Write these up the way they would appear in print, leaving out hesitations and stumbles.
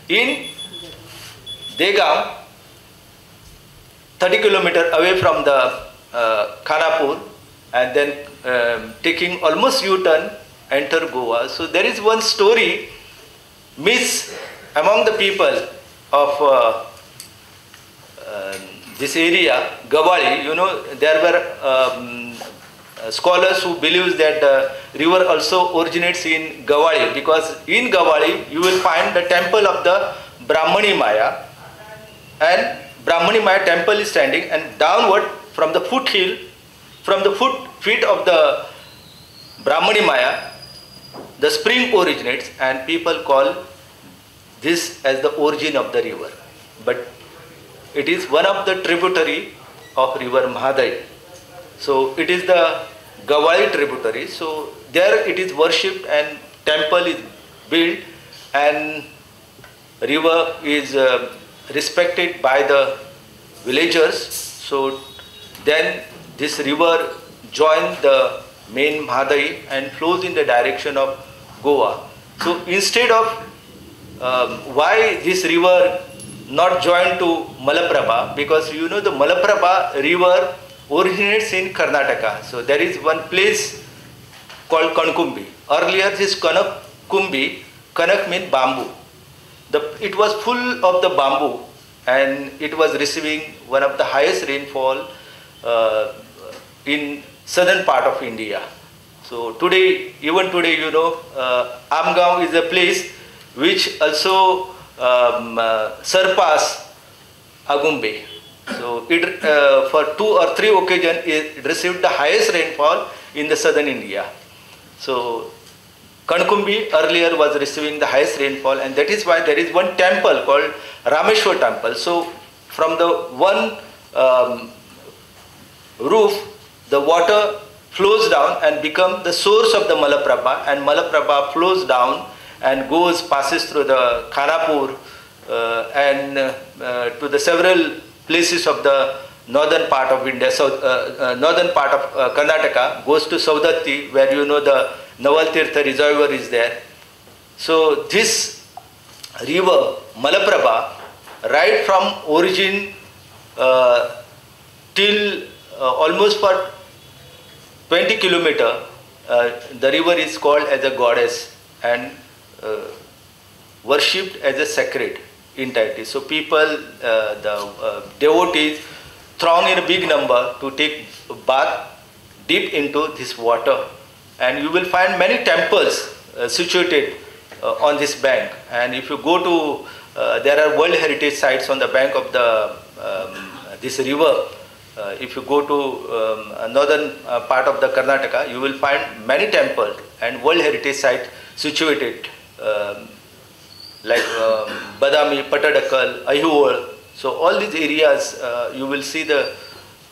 In Degaon, 30 kilometers away from the Khanapur, and then taking almost U-turn, enter Goa. So there is one story, myth among the people of this area, Gawali. You know, there were scholars who believe that the river also originates in Gawali, because in Gawali you will find the temple of the Brahmani Maya, and Brahmani Maya temple is standing, and downward from the foothill, from the feet of the Brahmani Maya, the spring originates, and people call this as the origin of the river. But it is one of the tributary of river Mahadai. So it is the Gawali tributary. So there it is worshipped and temple is built and river is respected by the villagers. So then this river joins the main Mahadai and flows in the direction of Goa. So instead of why this river not joined to Malaprabha, because you know the Malaprabha river originates in Karnataka. So there is one place called Kankumbi. Earlier this Kanakumbi, Kanak means bamboo. It was full of the bamboo and it was receiving one of the highest rainfall in southern part of India. So today, even today, you know, Amgaon is a place which also surpass Agumbe. So it for 2 or 3 occasions it received the highest rainfall in the southern India. So Kankumbi earlier was receiving the highest rainfall, and that is why there is one temple called Rameshwar temple. So from the one roof, the water flows down and become the source of the Malaprabha, and Malaprabha flows down and passes through the Khanapur and to the several places of the northern part of India, northern part of Karnataka, goes to Saudatti, where you know the Naval Tirtha reservoir is there. So this river Malaprabha, right from origin till almost for 20 kilometers, the river is called as a goddess and worshipped as a sacred entity. So people, the devotees, throng in a big number to take bath deep into this water, and you will find many temples situated on this bank. And if you go to, there are World Heritage sites on the bank of the this river. If you go to northern part of the Karnataka, you will find many temples and World Heritage sites situated like Badami, Patadakal, Ahivol. So all these areas you will see the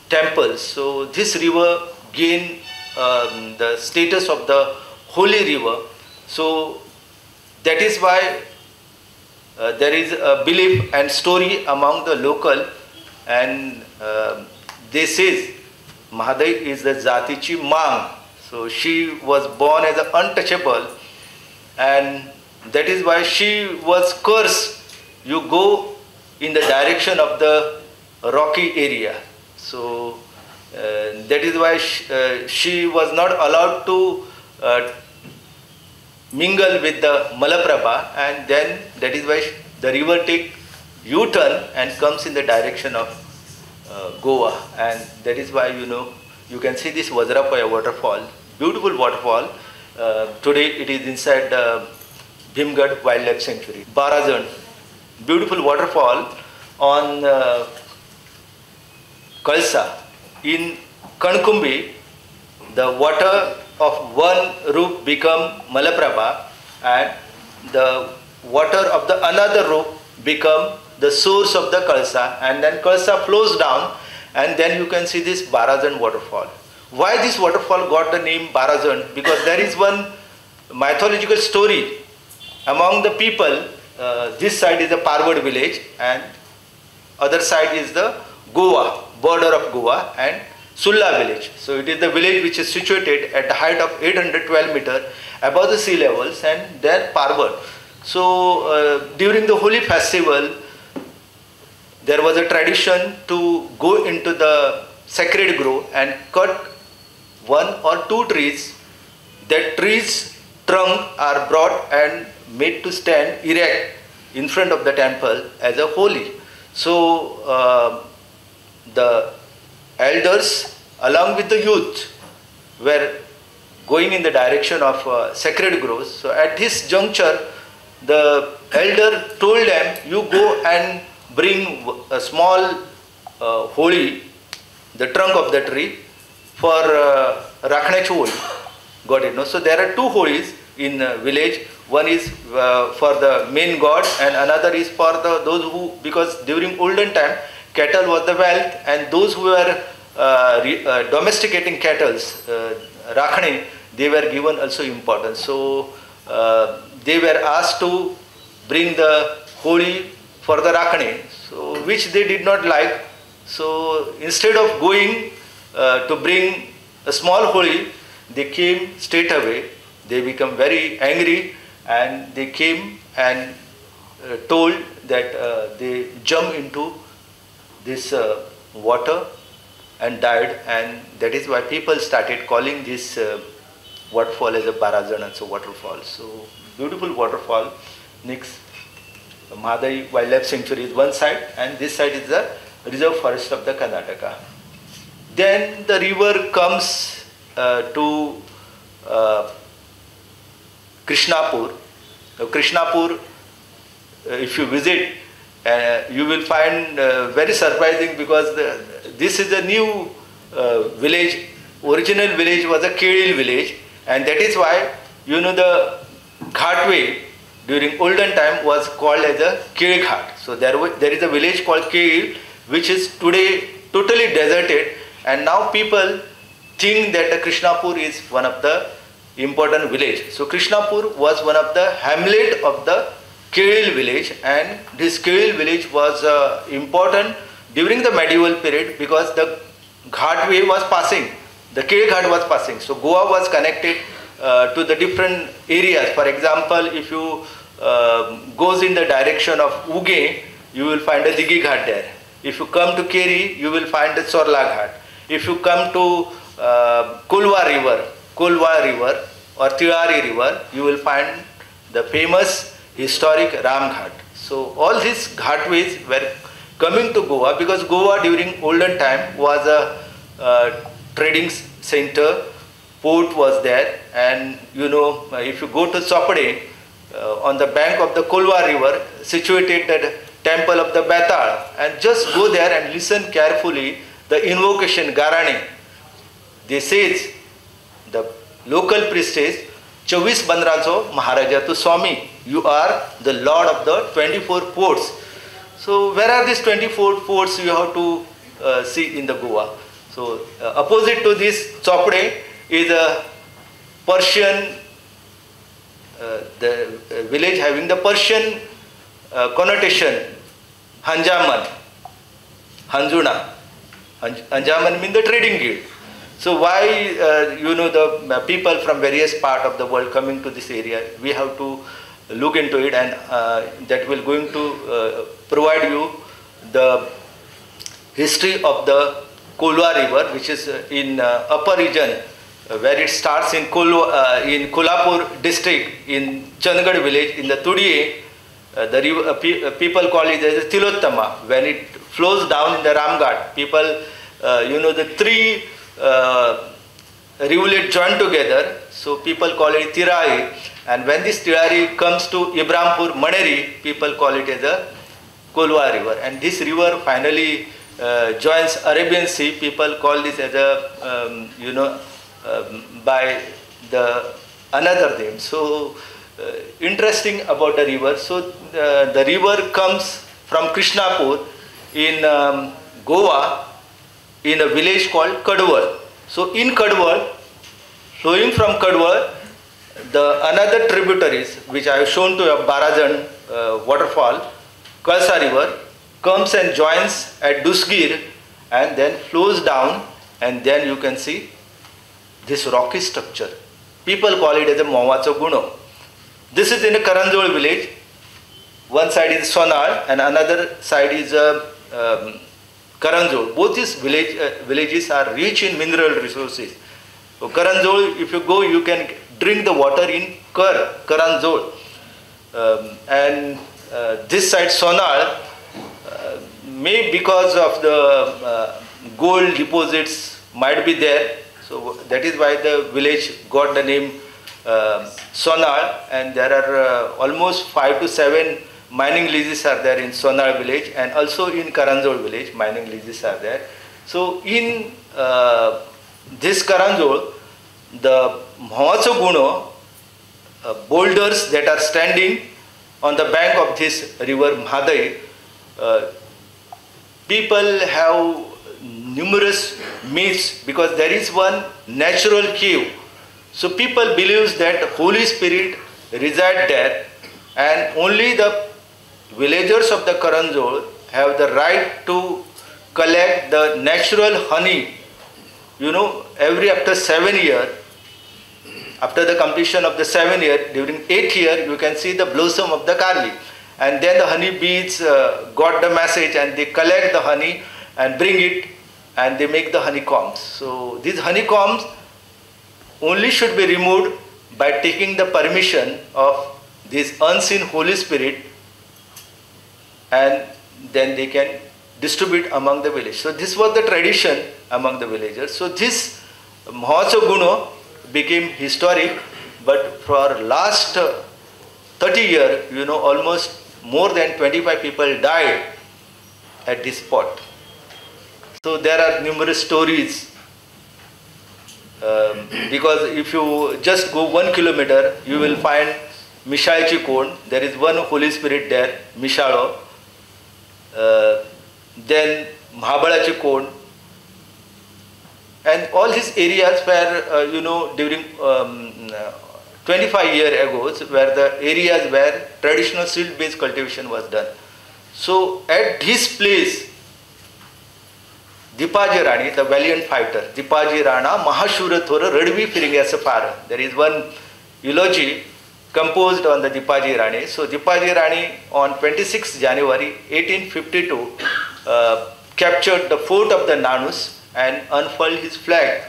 temples. So this river gained the status of the holy river. So that is why there is a belief and story among the local, and they say Mahadai is the Jatichi Mang. So she was born as an untouchable, and that is why she was cursed. You go in the direction of the rocky area. So that is why she was not allowed to mingle with the Malaprabha, and then that is why the river takes U-turn and comes in the direction of Goa, and that is why you know you can see this Vajrapaya waterfall, beautiful waterfall. Today it is inside Bhimgad Wildlife Sanctuary. Barazan, beautiful waterfall on Kalsa. In Kankumbi, the water of one roof become Malaprabha, and the water of the another roof become the source of the Kalsa, and then Kalsa flows down, and then you can see this Barazan waterfall. Why this waterfall got the name Barazan? Because there is one mythological story among the people. This side is the Parwad village and other side is the Goa, border of Goa, and Sulla village. So it is the village which is situated at the height of 812 meters above the sea levels, and there Parwad. So during the Holi festival, there was a tradition to go into the sacred grove and cut one or two trees. That trees trunk are brought and made to stand erect in front of the temple as a holy. So the elders along with the youth were going in the direction of sacred groves. So at this juncture, the elder told them, you go and bring a small holi, the trunk of the tree, for Rakhnechu holi. Got it? No? So there are two holis in village. One is for the main god, and another is for those who, because during olden time, cattle was the wealth, and those who were domesticating cattle, Rakhne, they were given also importance. So they were asked to bring the holi for the Rakhne, so which they did not like. So instead of going to bring a small holi, they came straight away. They become very angry, and they came and told that they jump into this water and died, and that is why people started calling this waterfall as a Barazan, so waterfall. So beautiful waterfall. Next, Mahadai Wildlife Sanctuary is one side, and this side is the reserve forest of the Karnataka. Then the river comes to Krishnapur. Now, Krishnapur, if you visit, you will find very surprising, because this is a new village. Original village was a Kedil village, and that is why, you know, the Ghatway during olden time was called as a Kedil Ghat. So there is a village called Kedil, which is today totally deserted, and now people think that Krishnapur is one of the important village. So Krishnapur was one of the hamlet of the Kedil village, and this Kedil village was important during the medieval period, because the Ghatway was passing, the Kedil Ghat was passing. So Goa was connected to the different areas. For example, if you goes in the direction of Uge, you will find a Digi Ghat there. If you come to Keri, you will find the Sorla Ghat. If you come to Kulwa River or Tilari River, you will find the famous historic Ram Ghat. So all these ghatways were coming to Goa, because Goa during olden time was a trading center, port was there, and you know, if you go to Chopade, on the bank of the Kulwa River, situated the temple of the Betal, and just go there and listen carefully the invocation Garane. They says, the local priest says, Chavis Bandrancho Maharaja to Swami, you are the lord of the 24 ports. So where are these 24 ports you have to see in the Goa? So opposite to this Chopade is a Persian, the village having the Persian connotation, Hanjaman, Hanjuna. Hanjaman means the trading guild. So why, you know, the people from various part of the world coming to this area, we have to look into it, and that will going to provide you the history of the Kolwa River, which is in upper region, where it starts in Kolhapur district, in Chandigarh village, in the Tudiye. The river, people call it as Tilottama. When it flows down in the Ramghat, people, you know, the three rivulets join together, so people call it Tirai. And when this Tirai comes to Ibrahimpur, Maneri, people call it as a Kolwa River. And this river finally joins Arabian Sea. People call this as a, you know, by the another name. So interesting about the river. So the river comes from Krishnapur in Goa, in a village called Kadwal. So in Kadwal, flowing from Kadwal, the another tributaries which I have shown to you, Barazan waterfall, Kalsa River, comes and joins at Dusgir and then flows down, and then you can see this rocky structure. People call it as a Movacho Guno. This is in a Karanjol village. one side is Sonal and another side is Karanjol. Both these villages are rich in mineral resources. So Karanjol, if you go, you can drink the water in Karanjol. And this side Sonal, may because of the gold deposits might be there. So that is why the village got the name Sonal, and there are almost 5 to 7 mining leases are there in Sonal village, and also in Karanjol village mining leases are there. So in this Karanjol, the Mahacho Guno boulders that are standing on the bank of this river Mhadai, people have numerous myths because there is one natural cave. So people believe that Holy Spirit reside there, and only the villagers of the Karanjol have the right to collect the natural honey. You know, every after 7 years, after the completion of the 7 year, during 8th year, you can see the blossom of the Karli. And then the honey bees got the message and they collect the honey and bring it and they make the honeycombs. So these honeycombs only should be removed by taking the permission of this unseen Holy Spirit, and then they can distribute among the village. So this was the tradition among the villagers. So this Mahacho Guno became historic, but for last 30 years, you know, almost more than 25 people died at this spot. So there are numerous stories, because if you just go 1 kilometer, you will find Mishalchi Kond. There is one Holy Spirit there, Mishalo. Then Mahabalachi Kond. And all these areas where, you know, during 25 years ago, where the areas where traditional silt-based cultivation was done. So at this place, Dipaji Rani, the valiant fighter, Dipaji Rana, Mahashura Thora, Radvi Firingasapara. There is one eulogy composed on the Dipaji Rani. So Dipaji Rani on 26 January 1852 captured the fort of the Nanus and unfurled his flag.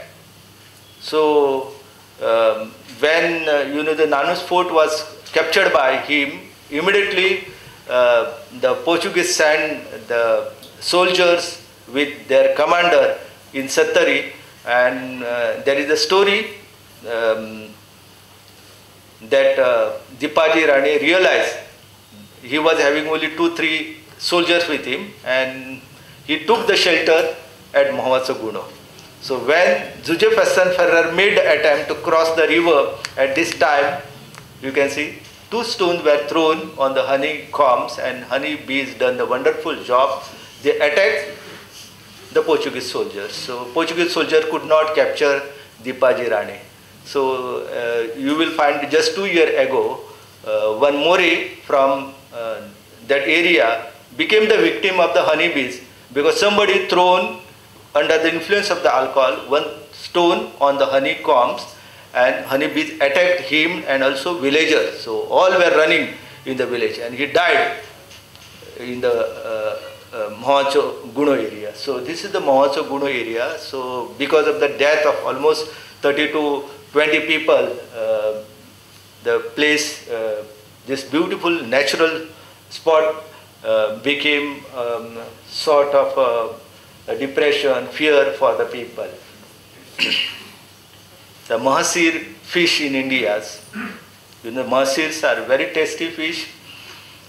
So when you know, the Nanus fort was captured by him, immediately the Portuguese sent the soldiers with their commander in Sattari, and there is a story that Dipaji Rani realized he was having only 2-3 soldiers with him, and he took the shelter at Mahacho Guno. So when Joseph Ferrer made the attempt to cross the river at this time, you can see 2 stones were thrown on the honeycombs, and honey bees done the wonderful job. They attacked the Portuguese soldiers. So Portuguese soldier could not capture Dipaji Rani. So you will find just 2 years ago, one Mori from that area became the victim of the honeybees because somebody thrown under the influence of the alcohol one stone on the honeycombs, and honeybees attacked him and also villagers. So all were running in the village, and he died in the Mahacho Guno area. So this is the Mahacho Guno area. So because of the death of almost 30 to 20 people, the place, this beautiful natural spot became sort of a depression, fear for the people. The mahasir fish in India, you know, mahasirs are very tasty fish,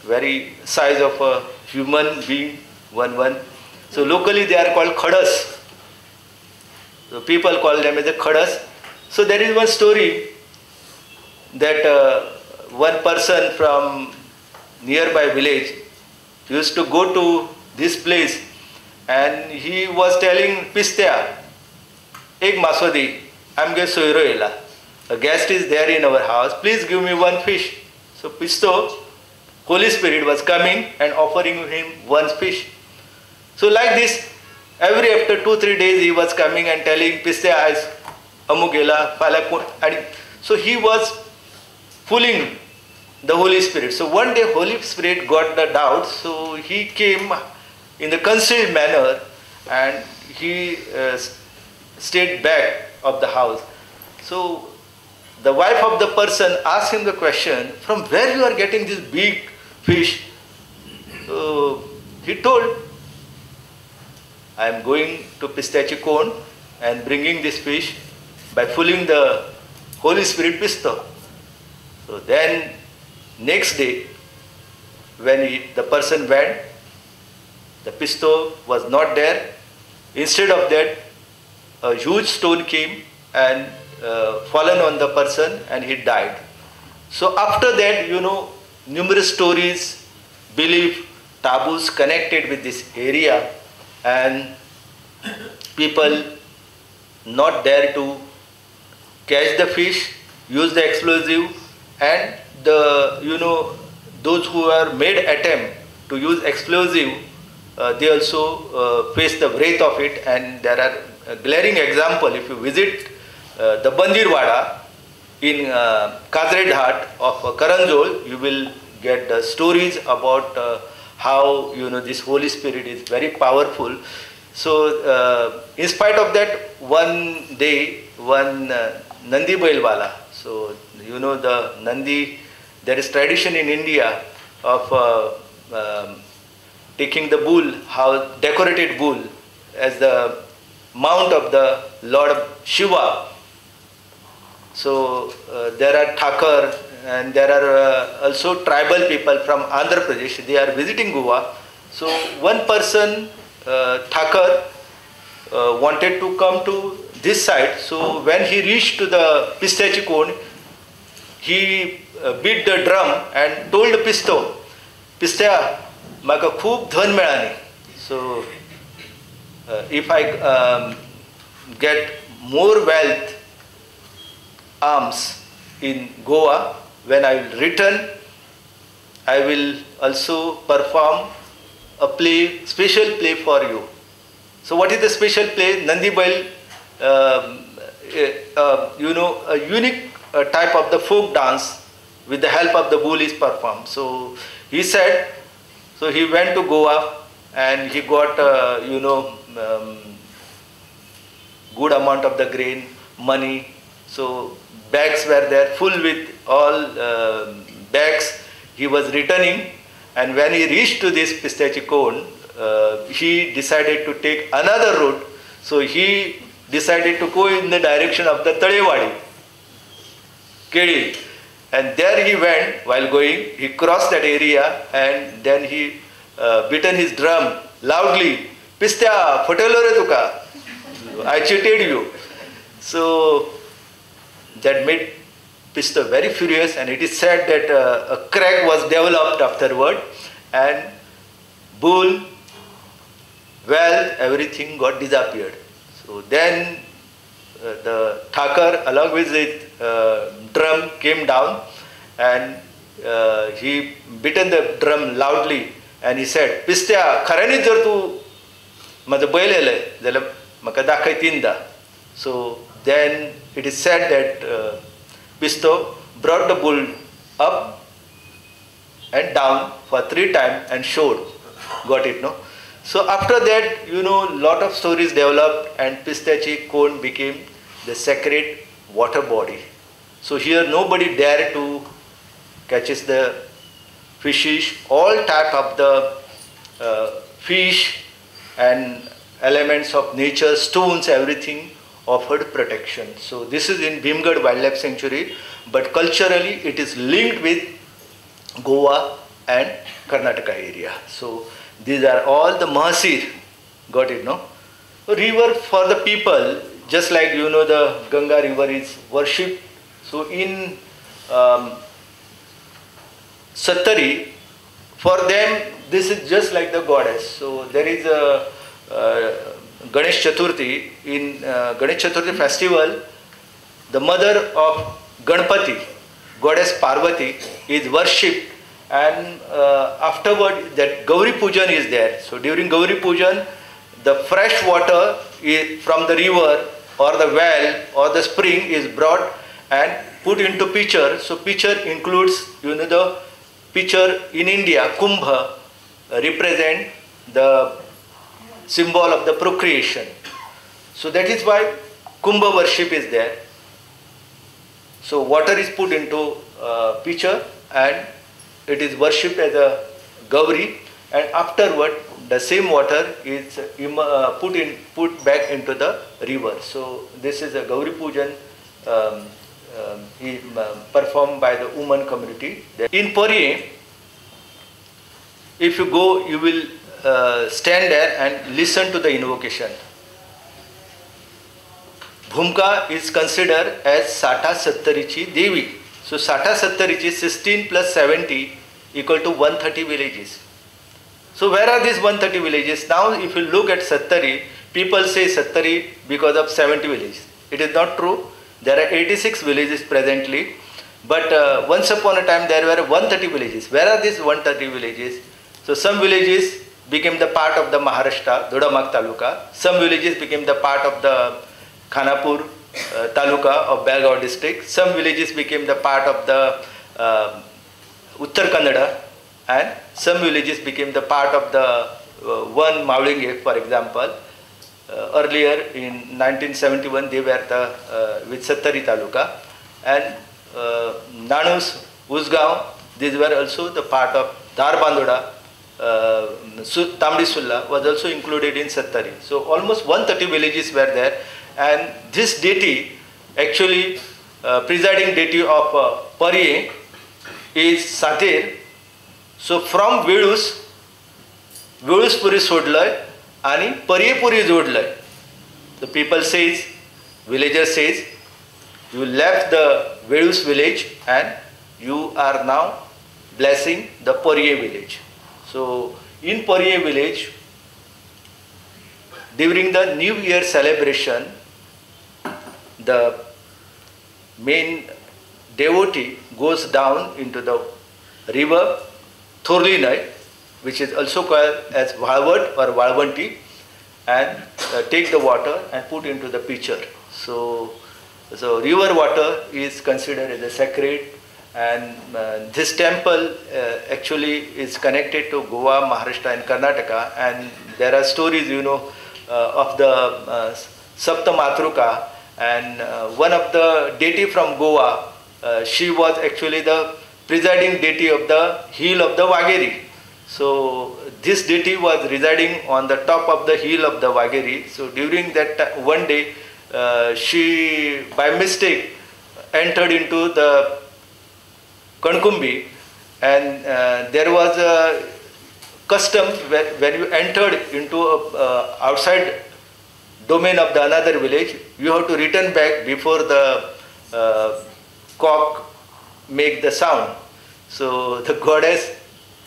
very size of a human being, one. So locally they are called khadas. So people call them as a khadas. So there is one story that one person from nearby village used to go to this place, and he was telling Pistea, Ek Maswadi, I'm going to a guest is there in our house, please give me one fish. So Pisto, Holy Spirit was coming and offering him one fish. So like this, every after 2-3 days he was coming and telling Pistea is Amugela, Palakun. So he was fooling the Holy Spirit. So one day Holy Spirit got the doubt, so he came in the concealed manner and he stayed back of the house. So the wife of the person asked him the question, from where you are getting this big fish? So he told, I am going to pistachio cone and bringing this fish by filling the Holy Spirit pisto. So then next day when the person went, the pisto was not there. Instead of that, a huge stone came and fallen on the person and he died. So after that, numerous stories, belief, taboos connected with this area, and people not dare to catch the fish, use the explosive, and those who are made attempt to use explosive, they also face the wrath of it. And there are a glaring example. If you visit the Bandirwada in Kazre Ghat of Karanjol, you will get the stories about how this Holy Spirit is very powerful. So in spite of that, one day one Nandi Bailwala, so the Nandi, there is tradition in India of taking the bull, how decorated bull as the mount of the Lord Shiva. So there are Thakar and there are also tribal people from Andhra Pradesh. They are visiting Goa. So one person, Thakar, wanted to come to this side. So when he reached to the pistachio cone, he beat the drum and told the pisto, "Pistya, maka खूप धन मिळाली. So if I get more wealth, alms in Goa, when I will return, I will also perform a play, special play for you." So what is the special play? Nandi Bail, a unique type of the folk dance with the help of the bull is performed. So he said, so he went to Goa and he got good amount of the grain, money. So bags were there full with all bags. He was returning, and when he reached to this pistachio cone, he decided to take another route. So he decided to go in the direction of the Talewadi, Kedi. And there he went. While going, he crossed that area and then he beaten his drum loudly. "Pistya, photelo re tuka. I cheated you." So that made Pista very furious, and it is said that a crack was developed afterward, and bull, wealth, everything got disappeared. So then the Thakar along with his drum came down, and he beaten the drum loudly, and he said, "Pistya, kharani jor tu माझं बैल येले जाल्यार म्हाका दाखय तीनदा." So then it is said that Pisto brought the bull up and down for 3 times and showed. Got it, no? So after that, lot of stories developed, and pistachio cone became the sacred water body. So here nobody dare to catches the fishes, all type of the fish and elements of nature, stones, everything offered protection. So this is in Bhimgad Wildlife Sanctuary, but culturally it is linked with Goa and Karnataka area. So these are all the Mahasir. Got it, no? A river for the people, just like the Ganga river is worshipped. So in Sattari, for them this is just like the goddess. So there is a Ganesh Chaturthi. In Ganesh Chaturthi festival, the mother of Ganpati, goddess Parvati, is worshipped, and afterward that Gauri Pujan is there. So during Gauri Pujan, the fresh water from the river or the well or the spring is brought, and put into pitcher. So pitcher includes, the pitcher in India, Kumbha, represent the symbol of the procreation. So that is why Kumbha worship is there. So water is put into pitcher and it is worshipped as a Gauri, and afterward the same water is put back into the river. So this is a Gauri Pujan performed by the woman community. In Pariye, if you go, you will stand there and listen to the invocation. Bhumka is considered as Sata Sattarichi Devi. So Sata Sattarichi, 16 plus 70 equal to 130 villages. So where are these 130 villages? Now if you look at Sattari, people say Sattari because of 70 villages. It is not true. There are 86 villages presently. But once upon a time there were 130 villages. Where are these 130 villages? So some villages became the part of the Maharashtra, Dodamak Taluka. Some villages became the part of the Khanapur Taluka of Belgaum district. Some villages became the part of the Uttar Kannada, and some villages became the part of the one Maulinge, for example. Earlier in 1971 they were with Sattari Taluka, and Nanus, Usgaon, these were also the part of Dharbandoda. Tamdi Sulla was also included in Sattari. So almost 130 villages were there, and this deity, actually presiding deity of Pariye, is Satir. So from Vedus Puri sodlay आणि Pariye जोडलंय. The people says, villager says, you left the Vedus village and you are now blessing the Pariye village. So in Pariye village, during the New Year celebration, the main devotee goes down into the river Thorlinai, which is also called as Valvat or Valvanti, and take the water and put into the pitcher. So river water is considered as a sacred, and this temple actually is connected to Goa, Maharashtra and Karnataka, and there are stories, of the Sapta Matruka, and one of the deity from Goa, she was actually the presiding deity of the hill of the Vageri. So this deity was residing on the top of the hill of the Vageri. So during that one day, she by mistake entered into the Konkumbi, and there was a custom when you entered into outside domain of the another village, you have to return back before the cock make the sound. So the goddess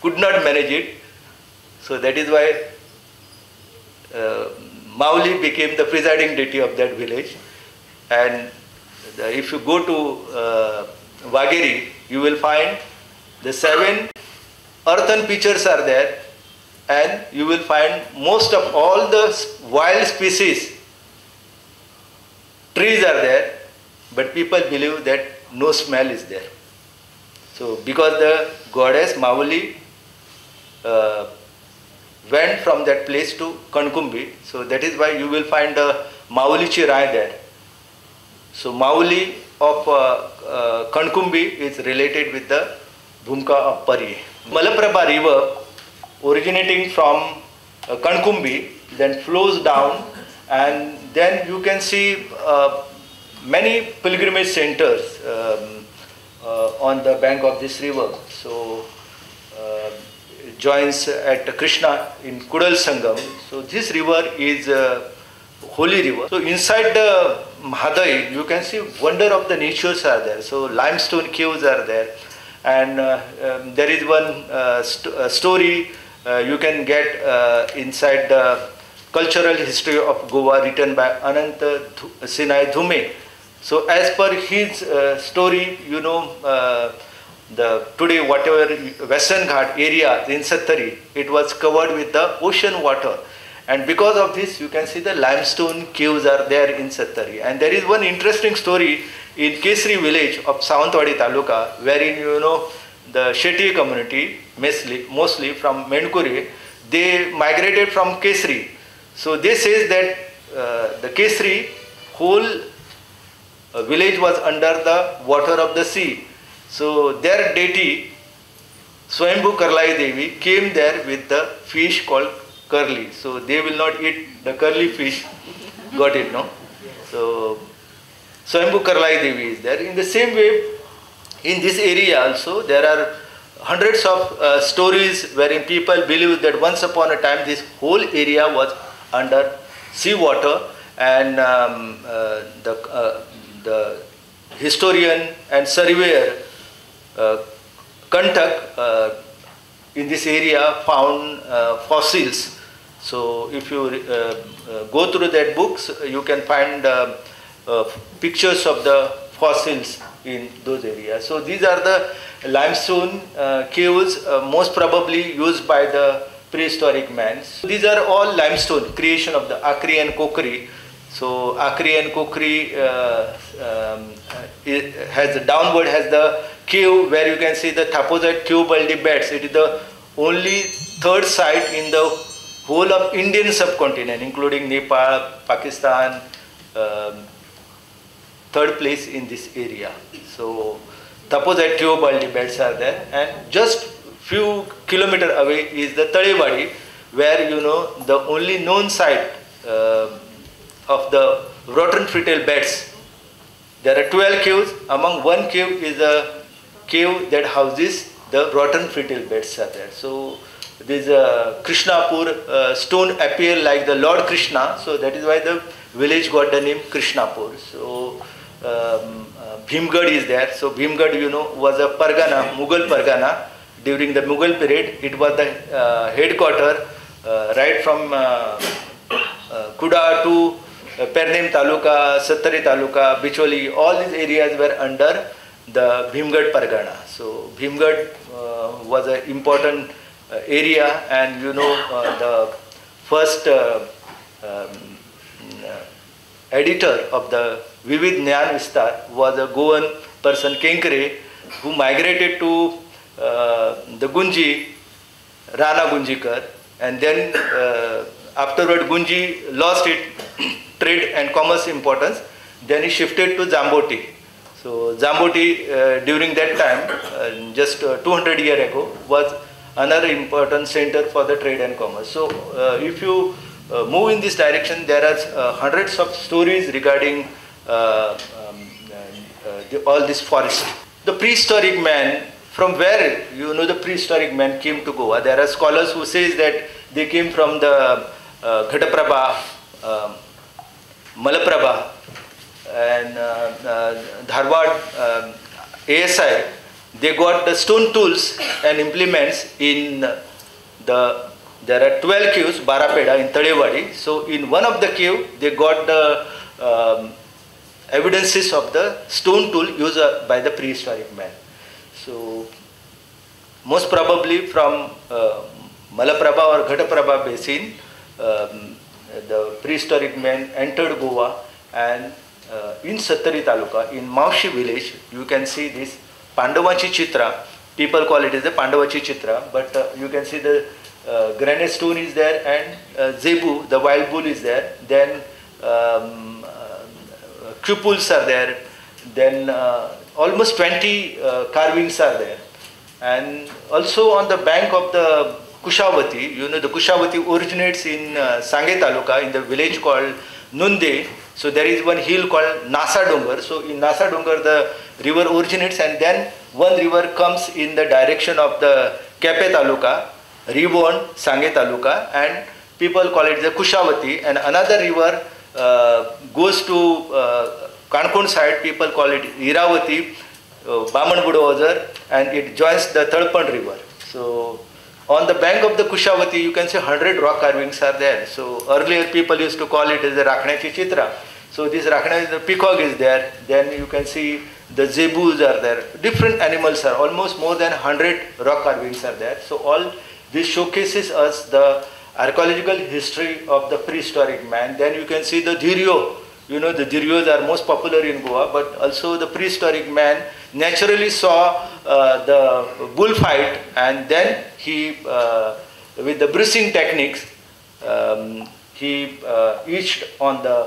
could not manage it. So that is why Mauli became the presiding deity of that village. And if you go to Vageri, you will find the 7 earthen pitchers are there, and you will find most of all the wild species trees are there, but people believe that no smell is there. So because the goddess Mauli went from that place to Konkumbi, so that is why you will find the Maulichi Rai there. So Mauli of Konkumbi is related with the Bhumka of Pariye. Malaprabha river originating from Konkumbi then flows down, and then you can see many pilgrimage centers on the bank of this river. So it joins at Krishna in Kudal Sangam. So this river is a holy river. So inside the Mahadai, you can see wonder of the natures are there. So limestone caves are there, and there is one story you can get inside the cultural history of Goa written by Ananta Sinai Dhume. So as per his story, the today whatever Western Ghat area in Sattari, it was covered with the ocean water, and because of this you can see the limestone caves are there in Sattari. And there is one interesting story in Kesri village of Sawantwadi Taluka, wherein the Shetty community, mostly from Menkuri, they migrated from Kesri. So they says that the Kesri whole village was under the water of the sea. So their deity Swayambhu Karlai Devi came there with the fish called curly. So they will not eat the curly fish. Got it, no? So Swayambhu Karlai Devi is there. In the same way, in this area also, there are hundreds of stories wherein people believe that once upon a time this whole area was under sea water, and the historian and surveyor Kantak in this area found fossils. So if you go through that books, you can find pictures of the fossils in those areas. So these are the limestone caves most probably used by the prehistoric man. So these are all limestone, creation of the Akri and Kokri. So Akri and Kokri downward has the cave where you can see the Thaposite Cubaldi beds. It is the only third site in the whole of Indian subcontinent, including Nepal, Pakistan, third place in this area. So Thaposite Cubaldi beds are there, and just few kilometers away is the Talewadi, where the only known site of the rotten fetal beds. There are 12 caves. Among one cave is a cave that houses the rotten fetal beds are there. So this Krishnapur stone appear like the Lord Krishna. So that is why the village got the name Krishnapur. So Bhimgad is there. So Bhimgad, was a Pargana, Mughal Pargana. During the Mughal period, it was the headquarter right from Kuda to Pernem Taluka, Sattari Taluka, Bicholi, all these areas were under the Bhimgad Pargana. So Bhimgad was an important area, and the first editor of the Vivid Nyan Vistar was a Goan person, Kenkare, who migrated to the Gunji, Rana Gunjikar, and then afterward Gunji lost its trade and commerce importance. Then he shifted to Zamboti. So Zamboti during that time, just 200 years ago, was another important center for the trade and commerce. So if you move in this direction, there are hundreds of stories regarding all this forest. The prehistoric man, from where the prehistoric man came to Goa? There are scholars who says that they came from the Ghataprabha, Malaprabha, and Dharwad ASI. They got the stone tools and implements in there are 12 caves, Barapeda in Talewadi. So in one of the cave, they got the evidences of the stone tool used by the prehistoric man. So most probably from Malaprabha or Ghataprabha basin, the prehistoric man entered Goa, and in Sattari Taluka, in Maushi village, you can see this Pandavachi Chitra. People call it as the Pandavachi Chitra, but you can see the granite stone is there, and Zebu, the wild bull, is there. Then cupuls are there. Then almost 20 carvings are there. And also on the bank of the Kushavati, the Kushavati originates in Sange Taluka, in the village called Nunde. So there is one hill called Nasa Dongar. So in Nasa Dongar, the river originates, and then one river comes in the direction of the Kepe Taluka, Ribon, Sange Taluka, and people call it the Kushavati. And another river goes to Kankun side, people call it Iravati, Baman Budowazar, and it joins the Thalpan river. So on the bank of the Kushavati, you can see 100 rock carvings are there. So earlier people used to call it as the Rakhnachi Chitra. So this Rakhna, the peacock is there. Then you can see the zebus are there. Different animals are, almost more than 100 rock carvings are there. So all this showcases us the archaeological history of the prehistoric man. Then you can see the Dhiryo, you know, the Jiryos are most popular in Goa, but also the prehistoric man naturally saw the bullfight, and then he, with the bruising techniques, he etched on the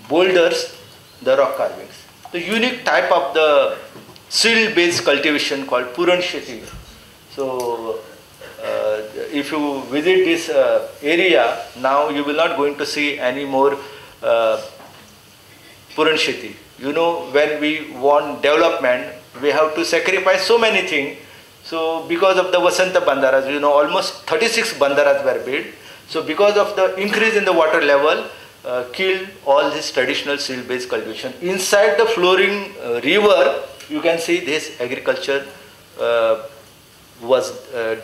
boulders the rock carvings. The unique type of the silt-based cultivation called Prudent. So, if you visit this area now, you will not going to see any more Prudent. You know, when we want development, we have to sacrifice so many things. So, because of the Vasanta Bandaras, you know, almost 36 Bandaras were built. So, because of the increase in the water level, killed all this traditional silt-based cultivation. Inside the flowing river, you can see this agriculture was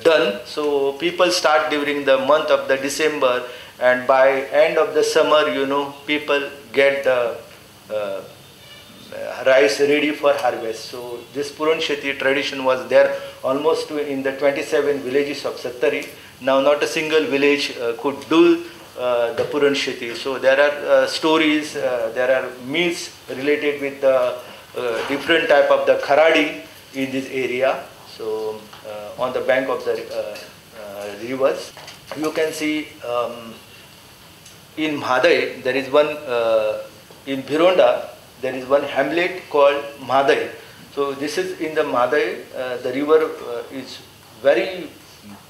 done. So people start during the month of the December, and by end of the summer, you know, people get the rice ready for harvest. So this Puran Sheti tradition was there almost in the 27 villages of Sattari. Now not a single village could do the Puran Sheti. So there are stories, there are myths related with the different type of the kharadi in this area. So on the bank of the rivers, you can see in Mhadai there is one, in Bhironda there is one hamlet called Mhadai. So this is in the Mhadai, the river is very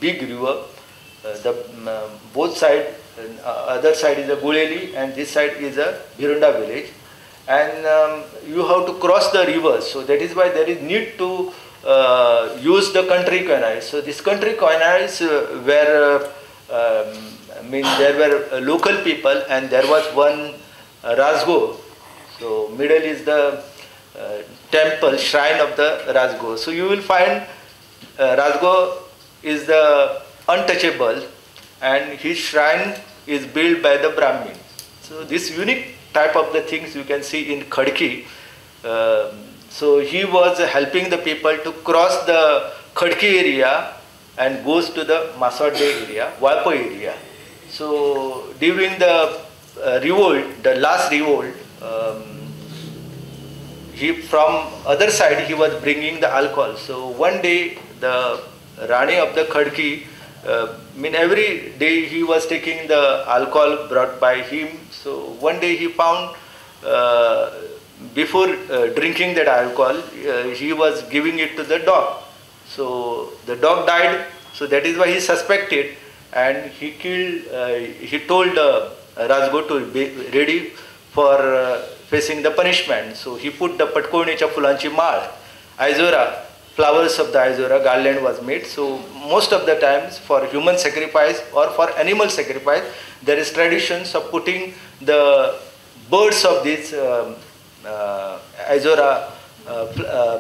big river. The both side, other side is a Guleli and this side is a Bhironda village, and you have to cross the river. So that is why there is need to use the country canals. So this country canals were, there were local people, and there was one Rajgo. So middle is the temple, shrine of the Rajgo. So you will find Rajgo is the untouchable, and his shrine is built by the Brahmin. So this unique type of the things you can see in Khadki. So he was helping the people to cross the Khadki area and goes to the Masode area, Walpo area. So during the revolt, the last revolt, he from other side he was bringing the alcohol. So one day the Rani of the Khadki, every day he was taking the alcohol brought by him. So one day he found, before drinking that alcohol, he was giving it to the dog. So the dog died. So that is why he suspected, and he killed. He told Rajgo to be ready for facing the punishment. So he put the patkonecha fulanchi mal, Aizora, flowers of the Aizora garland was made. So most of the times for human sacrifice or for animal sacrifice, there is traditions of putting the birds of these Aizora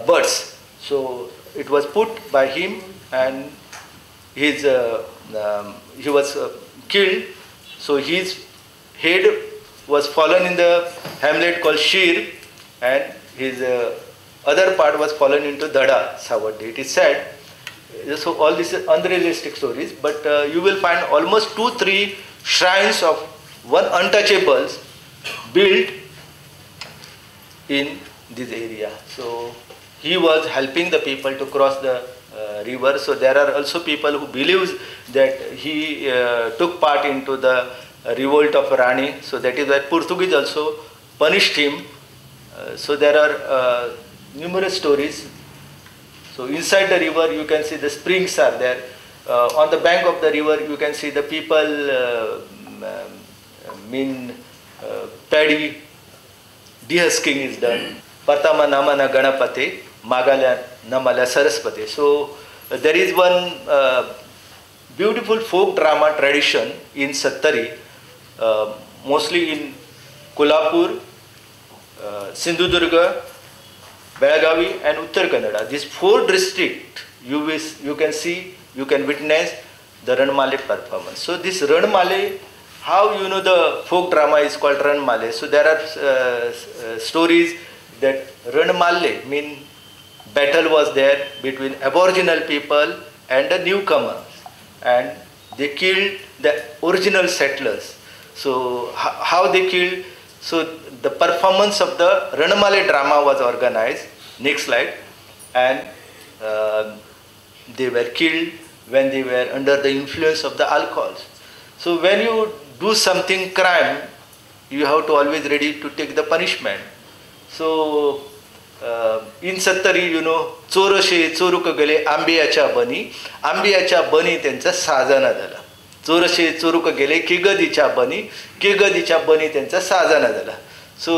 birds. So it was put by him, and his he was killed. So his head was fallen in the hamlet called Shir, and his other part was fallen into Dada, Sawadde. It is said. So all these are unrealistic stories, but you will find almost 2-3 shrines of one untouchables built in this area. So he was helping the people to cross the river. So there are also people who believe that he took part into the revolt of Rani. So that is why Portuguese also punished him. So there are numerous stories. So inside the river you can see the springs are there. On the bank of the river you can see the people paddy dehusking is done. Patama namana ganapate, magala namala saraswati. So there is one beautiful folk drama tradition in Sattari, mostly in Kolhapur, Sindhudurga, Belagavi and Uttar Kannada. These 4 districts you can see, you can witness the Ranmale performance. So this Ranmale, how you know the folk drama is called Ranmale. So there are stories that Ranmale mean battle was there between aboriginal people and the newcomers, and they killed the original settlers. So how they killed? So the performance of the Ranamale drama was organized. Next slide. And they were killed when they were under the influence of the alcohols. So when you do something crime, you have to always ready to take the punishment. So in Sattari, चोरशे चोरुक गेले आंबियाच्या बनी त्यांचा साजना झाला. चोरशे चोरुक गेले केगदीच्या बनी त्यांचा साजना झाला. So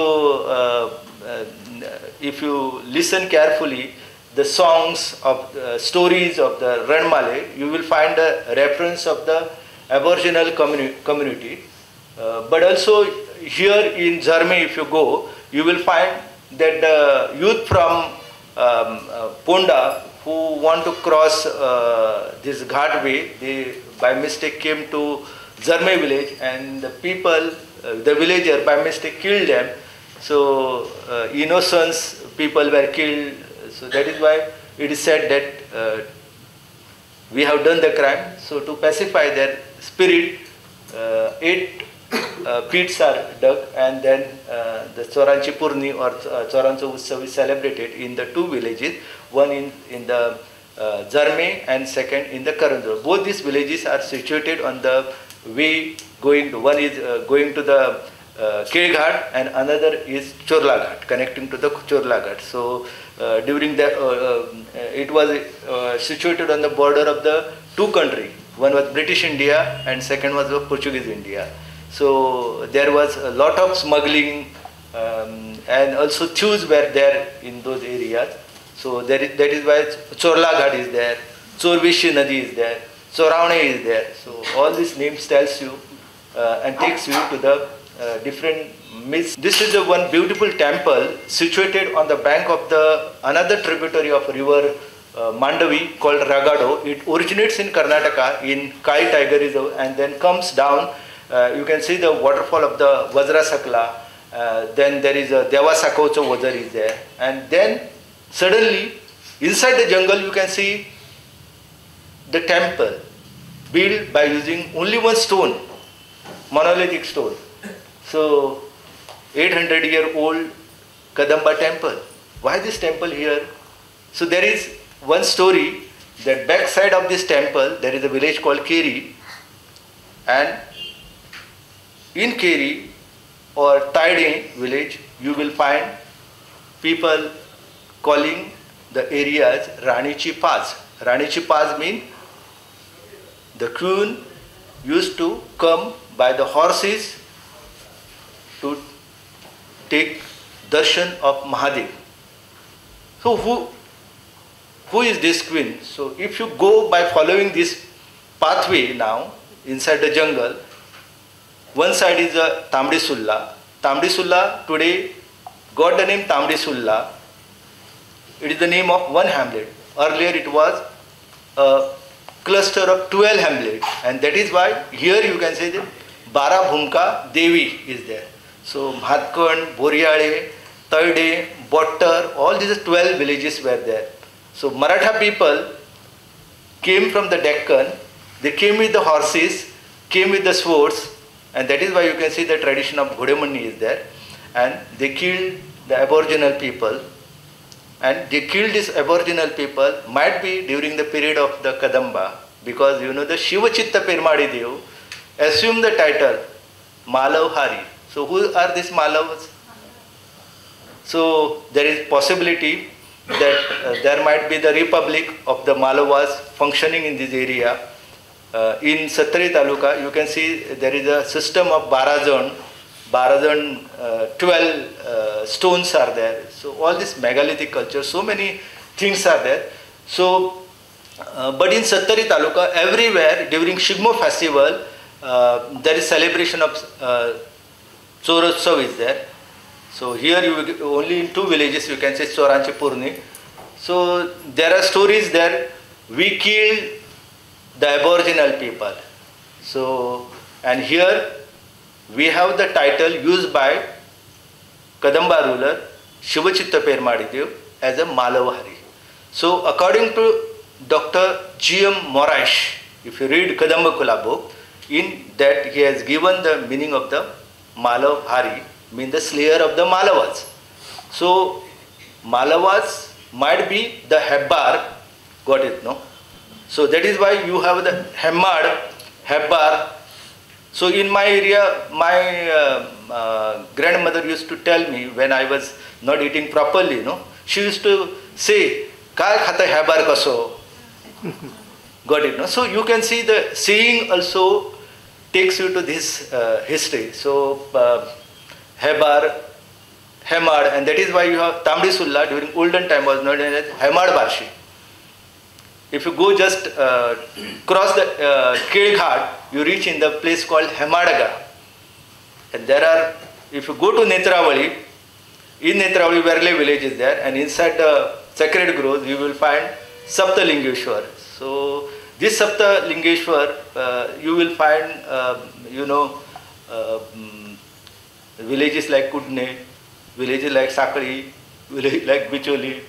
if you listen carefully, the songs of stories of the Ranmale, you will find a reference of the Aboriginal community. But also here in Zarme, if you go, you will find that the youth from Ponda who want to cross this ghat way, they by mistake came to Zarme village, and the people, the villager by mistake killed them. So innocent people were killed. So that is why it is said that we have done the crime. So to pacify their spirit, 8 pits are dug, and then the Choranchi Purni or Chorancho Utsav is celebrated in the 2 villages, one in the Zarme and second in the Karandro. Both these villages are situated on the way going to, one is going to the Kerkar and another is Chorla Ghat, connecting to the Chorla Ghat. So during the, it was situated on the border of the 2 countries. One was British India and second was Portuguese India. So there was a lot of smuggling and also thieves were there in those areas. So that is why Chorla Ghat is there, Chorvishi Nadi is there, Choraune is there. So all these names tells you and takes you to the different myths. This is one beautiful temple situated on the bank of the another tributary of river Mandavi called Ragado. It originates in Karnataka in Kai Tiger Reserve and then comes down. You can see the waterfall of the Vajra Sakla. Then there is a Deva Sakocho Vajra is there. And then suddenly inside the jungle you can see the temple built by using only one stone, monolithic stone. So 800-year-old Kadamba temple. Why this temple here? So there is one story that backside of this temple there is a village called Keri, and in Keri or Taide village you will find people calling the areas Ranichi Pass. Ranichi Pass means the queen used to come by the horses to take darshan of Mahadev. So who is this queen? So if you go by following this pathway now inside the jungle, one side is a Tamdi Sulla. Tamdi Sulla today got the name Tamdi Sulla. It is the name of one hamlet. Earlier it was a cluster of 12 hamlets, and that is why here you can say that Bara Bhumka Devi is there. So Bhatkan, Boriale, Taide, Bottar, all these 12 villages were there. So Maratha people came from the Deccan, they came with the horses, came with the swords, and that is why you can see the tradition of Ghodemani is there. And they killed the Aboriginal people. And they killed these Aboriginal people might be during the period of the Kadamba, because the Shiva Chitta Permadi Dev assumed the title Malav Hari. So who are these Malavas? So there is possibility that there might be the Republic of the Malavas functioning in this area. In Sattari Taluka, you can see there is a system of Barazan, 12 stones are there. So all this megalithic culture, so many things are there. So, but in Sattari Taluka, everywhere during Shigmo festival, there is celebration of Chorotsav is there. So here you only in 2 villages you can say Choranchi Purni. So there are stories there. We killed the Aboriginal people. So, and here we have the title used by Kadamba ruler Shivachitta Permadidev as a Malavari. So according to Dr. G.M. Morash, if you read Kadamba Kula book, in that he has given the meaning of the Malavari. means the slayer of the Malavas. So Malavas might be the Hebbar, got it, no? So that is why you have the Hemmad, Hebbar. So in my area, my grandmother used to tell me when I was not eating properly, no? She used to say, "Kai khata Hebbar kaso?" Got it, no? So you can see the saying also takes you to this history. So Hebbar, Hemmad, and that is why you have Tamdi Sulla during olden time was known as Hemmad Barshi. If you go just cross the Kerkar, you reach in the place called Hemmadaga. And there are, if you go to Netravali, in Netravali Verle village is there, and inside the sacred groves you will find Saptalingeshwar. So this Saptalingeshwar, you will find, villages like Kudne, villages like Sakari, villages like Bicholi,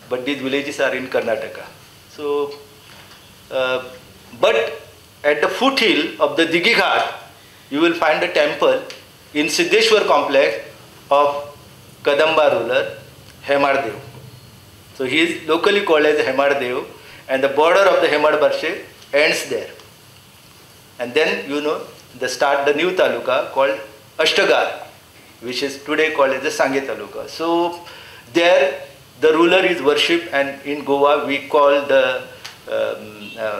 but these villages are in Karnataka. So, but at the foothill of the Dighi Ghat, you will find a temple in Siddheshwar complex of Kadamba ruler Hemmad Dev. So he is locally called as Hemmad Dev, and the border of the Hemmad Barshe ends there. And then the new taluka called Ashtagar, which is today called as the Sange taluka. So there the ruler is worshipped, and in Goa we call the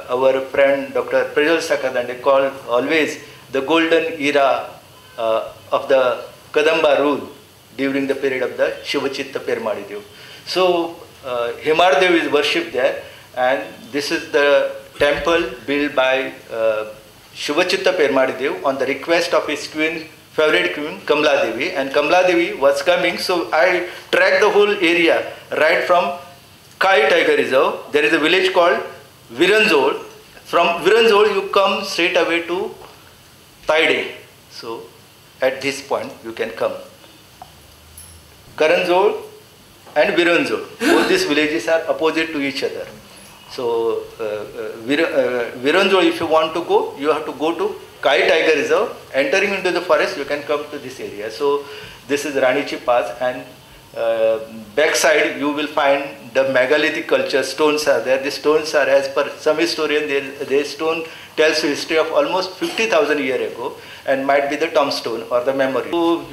our friend Dr. Prajal Sakadande called always the golden era of the Kadamba rule during the period of the Shivachitta Permadi Dev. So Hemmad Dev is worshipped there, and this is the temple built by Shivachitta Permadi Dev on the request of his favorite queen Kamla Devi, and Kamla Devi was coming, so I tracked the whole area right from Kai Tiger Reserve. There is a village called Viranzol. From Viranzol you come straight away to Taide. So at this point you can come. Karanzol and Viranzol, both these villages are opposite to each other. So Viranzol, if you want to go, you have to go to Kai Tiger Reserve. Entering into the forest, you can come to this area. So this is Ranichi Pass, and backside you will find the megalithic culture. Stones are there. The stones are, as per some historian, the stone tells the history of almost 50,000 years ago, and might be the tombstone or the memory. So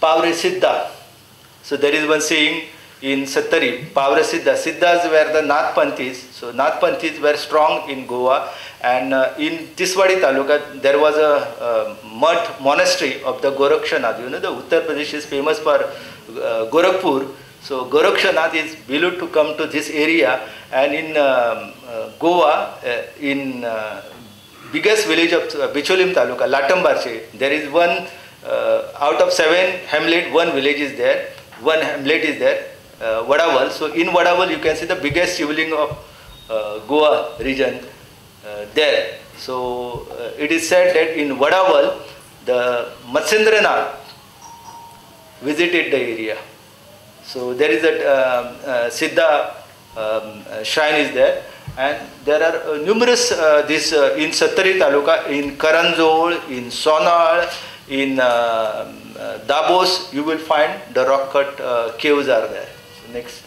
Pavre Siddha. So there is one saying in Sattari, Pavra Siddha. Siddhas were the Nathpanthis. So Nathpanthis were strong in Goa, and in Tiswadi Taluka there was a monastery of the Gorakshanath. The Uttar Pradesh is famous for Gorakhpur. So Gorakshanath is believed to come to this area, and in Goa, in biggest village of Bicholim Taluka, Latambarche, there is one out of 7 hamlet, one village is there, one hamlet is there, Vadaval. So in Vadaval you can see the biggest shivling of Goa region there. So it is said that in Vadaval the Matsyendranath visited the area. So there is a Siddha shrine is there, and there are numerous in Sattari Taluka, in Karanzol, in Sonal, in Dabos, you will find the rock cut caves are there. So next,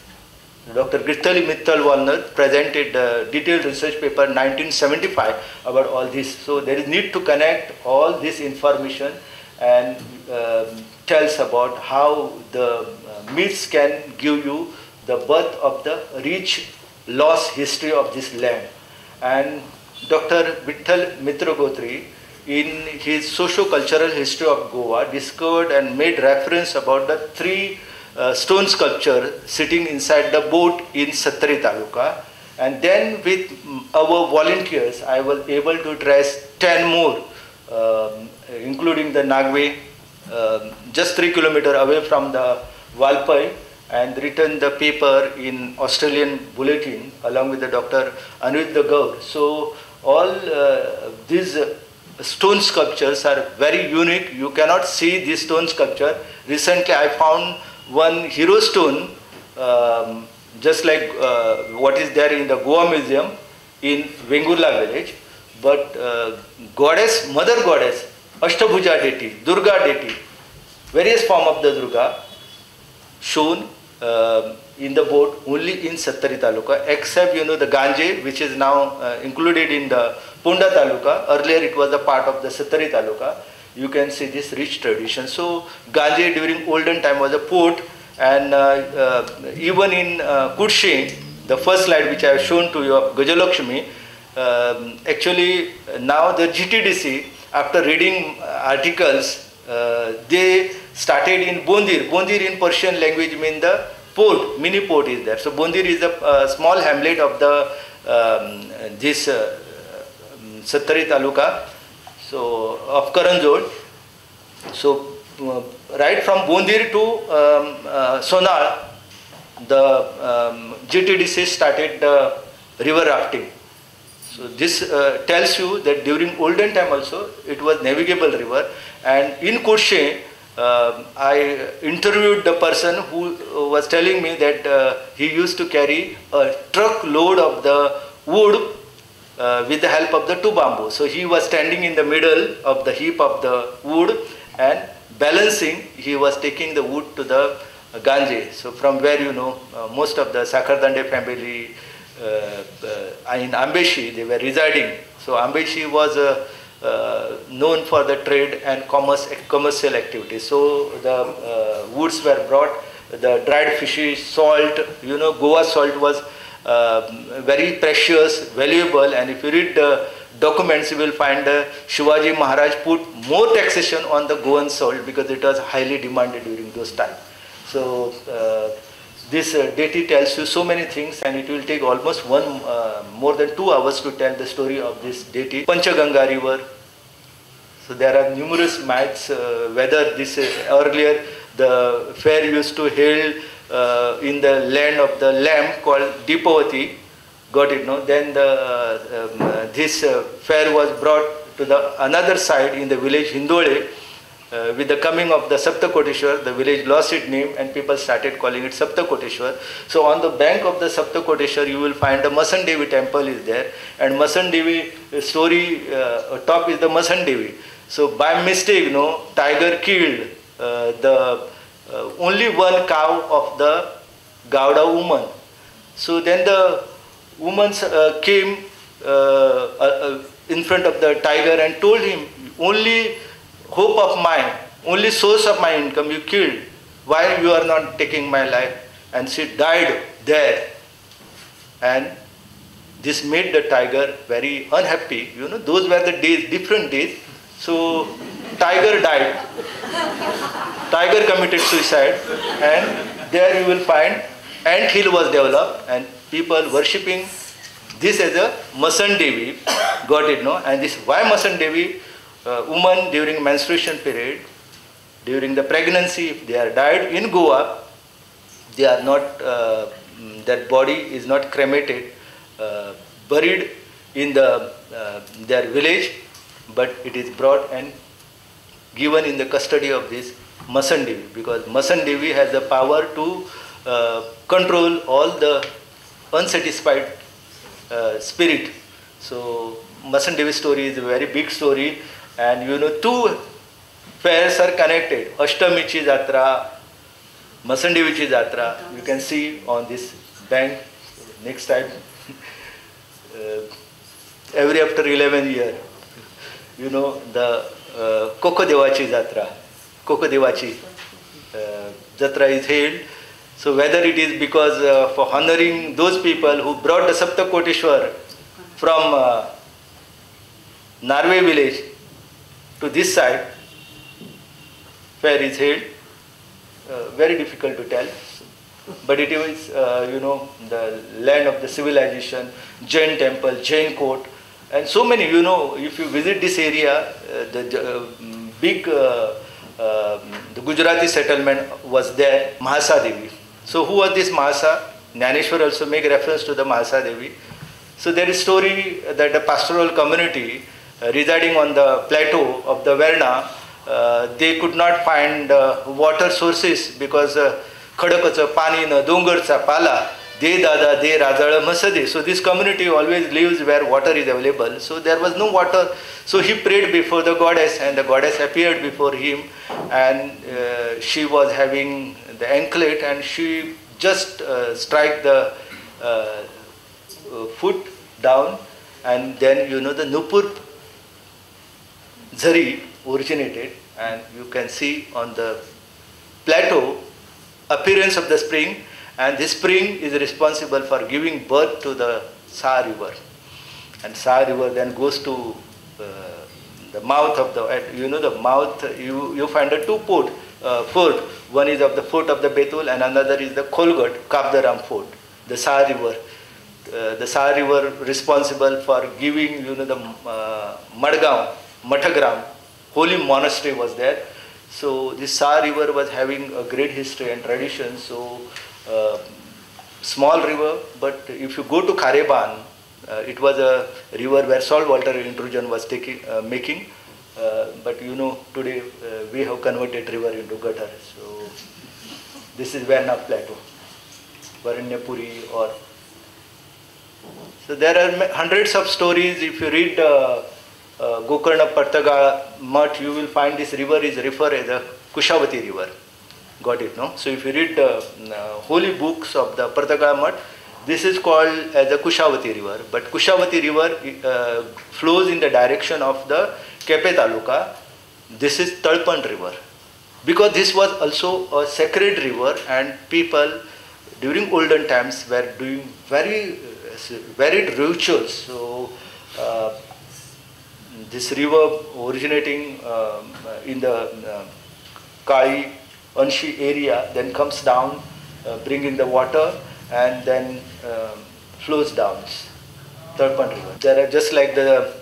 Dr. Githali Mittal Walner presented a detailed research paper in 1975 about all this. So there is need to connect all this information and tells about how the myths can give you the birth of the rich lost history of this land. And Dr. Vitthal Mitra Gotri, in his socio-cultural history of Goa, discovered and made reference about the 3 stone sculpture sitting inside the boat in Sattari Taluka. And then with our volunteers, I was able to trace 10 more, including the Nagwe, just 3 kilometers away from the Valpai, and written the paper in Australian Bulletin along with the Dr. Anudya Gaur. So all these stone sculptures are very unique. You cannot see this stone sculpture. Recently I found one hero stone, just like what is there in the Goa Museum in Vengurla village, but goddess, mother goddess Ashtabhuja deity, Durga deity, various form of the Durga shown in the boat only in Sattari Taluka, except the Ganje, which is now included in the Ponda Taluka. Earlier it was a part of the Sattari Taluka. You can see this rich tradition. So Ganje during olden time was a port, and even in Kudshe, the first slide which I have shown to you of Gajalakshmi, actually now the GTDC, after reading articles, they started in Bondir. Bondir in Persian language means the port, mini port is there. So Bondir is a small hamlet of the this Sattari Taluka, so of Karanjod. So right from Bondir to Sonar, the GTDC started the river rafting. So this tells you that during olden time also it was navigable river. And in Kudshe, I interviewed the person who was telling me that he used to carry a truckload of the wood with the help of the two bamboo. So he was standing in the middle of the heap of the wood and balancing, he was taking the wood to the Ganje. So from where most of the Sakardande family in Ambeshi, they were residing. So Ambeshi was known for the trade and commercial activities. So the woods were brought, the dried fishes, salt, Goa salt was very precious, valuable, and if you read the documents, you will find Shivaji Maharaj put more taxation on the Goan salt because it was highly demanded during those times. So this deity tells you so many things, and it will take almost more than 2 hours to tell the story of this deity. Panchaganga river. So there are numerous myths whether this earlier the fair used to hail in the land of the lamb called Deepavati. Got it, no? Then this fair was brought to the another side in the village Hindole. With the coming of the Saptakoteshwar, the village lost its name and people started calling it Saptakoteshwar. So on the bank of the Saptakoteshwar, you will find the Masan Devi temple is there, and Masan Devi story top is the Masan Devi. So by mistake, tiger killed the only one cow of the Gauda woman. So then the woman came in front of the tiger and told him, only hope of mine, only source of my income you killed. Why you are not taking my life? And she died there. And this made the tiger very unhappy. Those were the days, different days. So tiger died. Tiger committed suicide. And there you will find ant hill was developed and people worshipping this as a Masan Devi. Got it, no? And this why Masan Devi? Women during menstruation period, during the pregnancy, if they are died in Goa, they are not, their body is not cremated, buried in their village, but it is brought and given in the custody of this Masan Devi, because Masan Devi has the power to control all the unsatisfied spirit. So Masan Devi story is a very big story. And two fairs are connected. Ashtamichi Jatra, Masan Devichi Jatra. You can see on this bank. Next time, every after 11 years, the Kokodevachi Jatra. Kokodevachi Jatra is held. So whether it is because for honoring those people who brought the Saptakoteshwar from Narve village to this side, fair is held. Very difficult to tell, but it is the land of the civilization, Jain temple, Jain court, and so many. If you visit this area, the big the Gujarati settlement was there, Mahasa Devi. So who was this Mahasa? Jnaneshwar also make reference to the Mahasa Devi. So there is story that a pastoral community residing on the plateau of the Verna, they could not find water sources because खडकचं पाणी न डोंगरचा पाला De Dada, De Rajala Masade. So this community always lives where water is available. So there was no water. So he prayed before the goddess, and the goddess appeared before him, and she was having the anklet, and she just strike the foot down, and then the Nupur Zari originated, and you can see on the plateau appearance of the spring, and this spring is responsible for giving birth to the Sa river, and Sa river then goes to the mouth of the mouth. You find a two fort. One is of the fort of the Betul, and another is the Kolgat Kabdaram fort. The Sa river. The Sa river responsible for giving the Madgaon, Matagram, holy monastery was there. So this Sa river was having a great history and tradition. So small river, but if you go to Kareban, it was a river where salt water intrusion was making. But today we have converted river into gutter. So this is Varna Plateau, Varanyapuri or. So there are hundreds of stories. If you read Gokarna Partaga Mutt, you will find this river is referred as a Kushavati river. Got it, no? So if you read the holy books of the Partaga Mutt, this is called as the Kushavati river. But Kushavati river flows in the direction of the Kepe Taluka. This is Talpan river. Because this was also a sacred river, and people during olden times were doing very varied rituals. So this river originating in the Kai Anshi area then comes down, bringing the water, and then flows down Tarpan river. There are just like the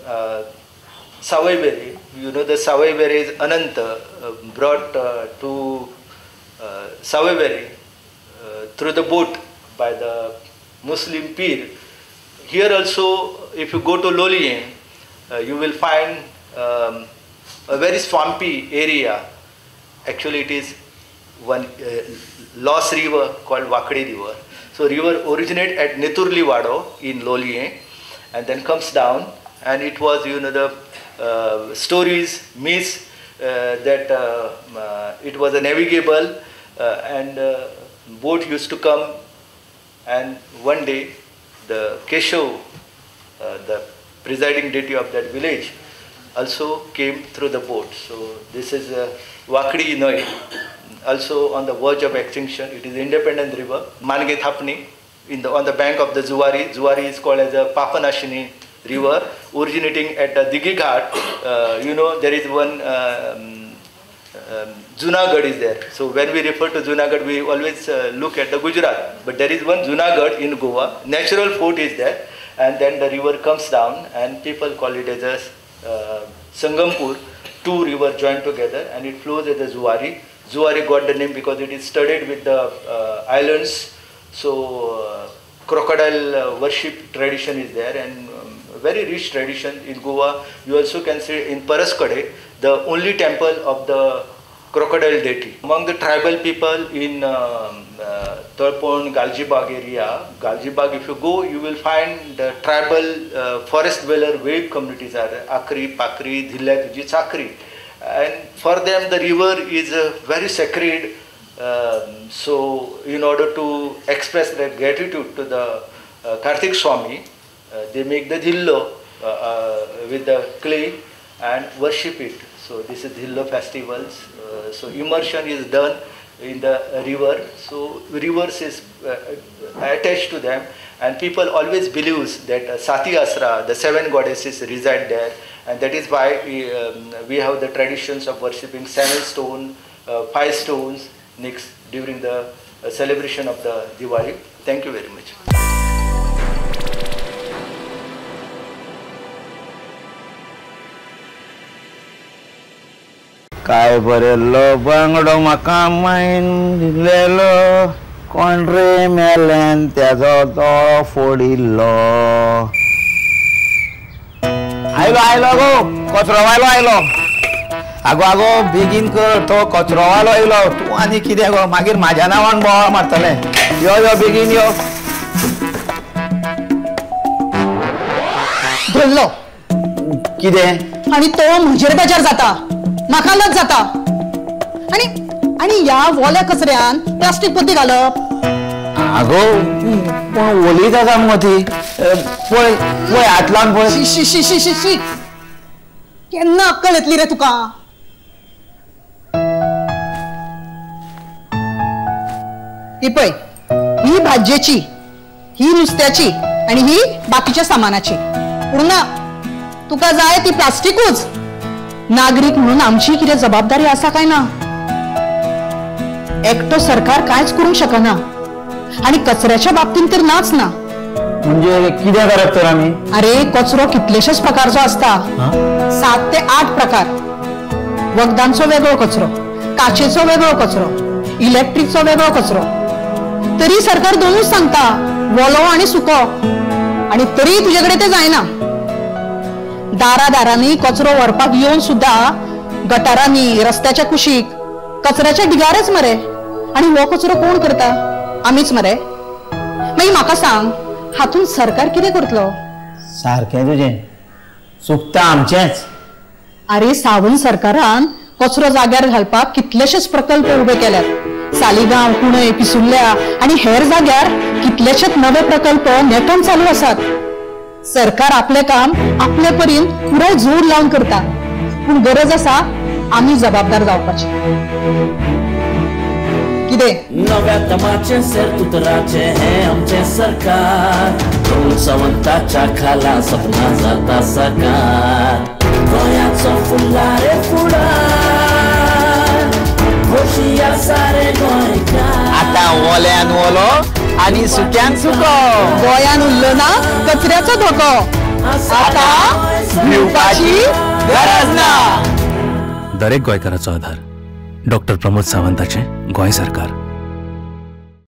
Savaiberi. The Savaiberi is Ananta brought to Savaiberi through the boat by the Muslim Pir. Here also, if you go to Lolien, you will find a very swampy area. Actually, it is one lost river called Wakdi river. So river originated at Neturli Wado in Lolien, and then comes down, and it was the stories, myths that it was a navigable, and boat used to come, and one day the Keshav, the presiding deity of that village, also came through the boat. So this is Wakdi Noi, also on the verge of extinction. It is an independent river. Mange Thapni, on the bank of the Zuari. Zuari is called as a Papanashini river, originating at the Digi Ghat. There is one Junagadh is there. So when we refer to Junagadh, we always look at the Gujarat. But there is one Junagadh in Goa. Natural fort is there. And then the river comes down, and people call it as a Sangampur. Two rivers joined together, and it flows as a Zuari. Zuari got the name because it is studded with the islands. So crocodile worship tradition is there, and very rich tradition in Goa. You also can see in Paraskade, the only temple of the crocodile deity. Among the tribal people in Tarpon, Galjibag area, Galjibag, if you go, you will find the tribal forest dweller wave communities are Akri, Pakri, Dhilak, Chakri. And for them the river is very sacred. So in order to express their gratitude to the Kartik Swami, they make the dhillo with the clay and worship it. So this is dhillo festivals. So immersion is done in the river. So rivers is attached to them, and people always believes that Sati Asra, the 7 goddesses reside there, and that is why we have the traditions of worshipping 7 stones, 5 stones next during the celebration of the Diwali. Thank you very much. काय बरेलो बांगडो म्हाका मायन दिलेलो कोण रे मेल्यान त्याचो तो फोडिल्लो आयलो आयलो गो कचरोवालो आयलो आगो आगो बेगीन कर तो कचरोवालो आयलो तूं आनी कितें गो मागीर म्हाज्या नांवान बोवाळ मारतले यो यो बेगीन यो धरलो कितें आणि तो म्हजेर बेजार जाता, म्हाका लज जाता. आणि आणि या ओल्या कचऱ्यान प्लास्टीक पत्ती घालप. आगो पण ओली जाता मगो ती. पळय पळय हात लावन पळय. She she she she she she. केन्ना अक्कल येतली रे तुका? ही पळय, ही भाजयेची, ही नुस्त्याची आणि ही बाकीच्या सामानाची. पूर्ण ना, तुका जाय ती प्लास्टिकूच. नागरिक म्हणून आमची किती जबाबदारी असा काय ना? एकटो सरकार कायच करूंक शकना आणि कचऱ्याच्या बाबतीत तर नाच ना. म्हणजे कितें करप तर आमी? अरे कचरो कितलेशेच प्रकारचो असता. 7 ते 8 प्रकार. वखदांचो वेगळो कचरो, काचेचो वेगळो कचरो, इलेक्ट्रिकचो वेगळो कचरो. तरी सरकार दोनूच सांगता, वलो आणि सुको. आणि तरी तुझ्याकडे ते जायना. दारादारांनी कचरो व्हरपाक येऊन सुद्धा गटारांनी, रस्त्याच्या कुशीक कचऱ्याचे ढिगारेच मरे. आणि हो कचरो कोण करता? आमीच मरे. मागीर म्हाका सांग, हातून सरकार कितें करतलो? सारकें तुजें, चुकता आमचेंच. अरे सावंत सरकारान कचरो जाग्यार घालपाक कितलेशेच प्रकल्प उबे केल्यात. सालिगांव, पुणे, पिसुर्ल्या आणि हेर जाग्यार कितलेशेच नवे प्रकल्प नेटान चालू आसात. सरकार आपले काम आपले परीन पुराय जोर लावन करता. पूण गरज आसा आमी जबाबदार जावपाची. कितें? नव्या तमाचे सेर उतराचे हे आमचे सरकार. सावंताच्या खाला सपना जाता साकार. गोंयाचो फुलारे फुडार, खोशिया सारे गोंयकार. आता ओल्यान ओलो आणि सुक्यान सुको. गोंयान उरलो ना कचऱ्याचो धोको. आता भिवपाची गरज ना. दरेक गोंयकाराचो आधार डॉक्टर प्रमोद सावंताचें गोंय सरकार.